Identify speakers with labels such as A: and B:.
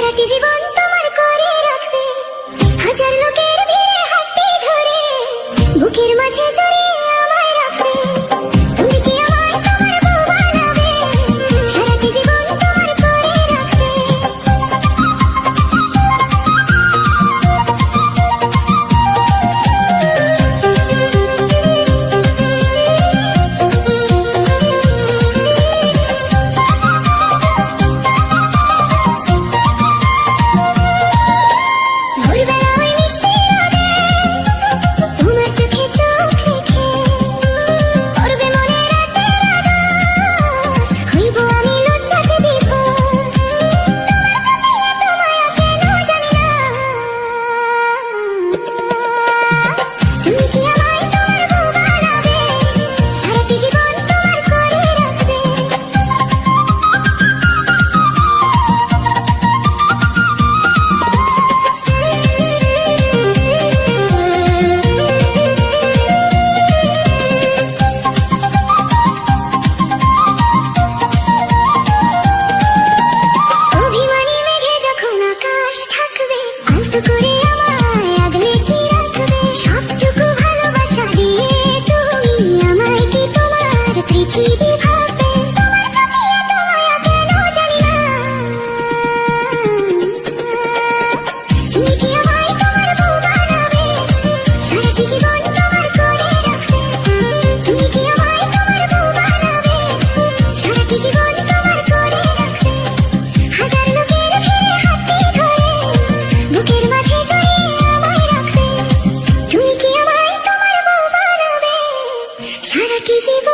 A: সারাটি জীবন তোমার করে রাখবে, হাজার লোকের ভিড়ে হাতটি ধরে বুকের মাঝে জড়িয়ে আমায় রাখবে। তুমি কি আমায় তোমার বউ বানাবে, সারাটি জীবন তোমার করে রাখবে। ভোরবেলা ওই মিষ্টি রোদে তোমার চোখে চোখ রেখে করবে মনে রাতের আদর, হইব আমি লজ্জাতে বিভোর। তোমার প্রতি এত মায়া কেন জানি না, তুমি কি আমায় তোমার বউ বানাবে, সারাটি জীবন তোমার করে রাখবে। অভিমানী মেঘে যখন আকাশ ঢাকবে, আলতো করে আমায় আগলে কি রাখবে। সবটুকু ভালোবাসা দিয়ে তুমি আমায় কি তোমার পৃথিবী ভাববে। তোমার প্রতি এত মায়া কেন জানি না, তুমি কি আমায় তোমার বউ বানাবে, সারাটি জীবন তোমার করে রাখবে। তুমি কি আমায় তোমার বউ বানাবে, সারাটি জীবন তোমার করে রাখবে। হাজার লোকের ভিড়ে হাতটি ধরে বুকের মাঝে জড়িয়ে আমায় রাখবে। তুমি কি আমায় তোমার বউ বানাবে, সারাটি জীবন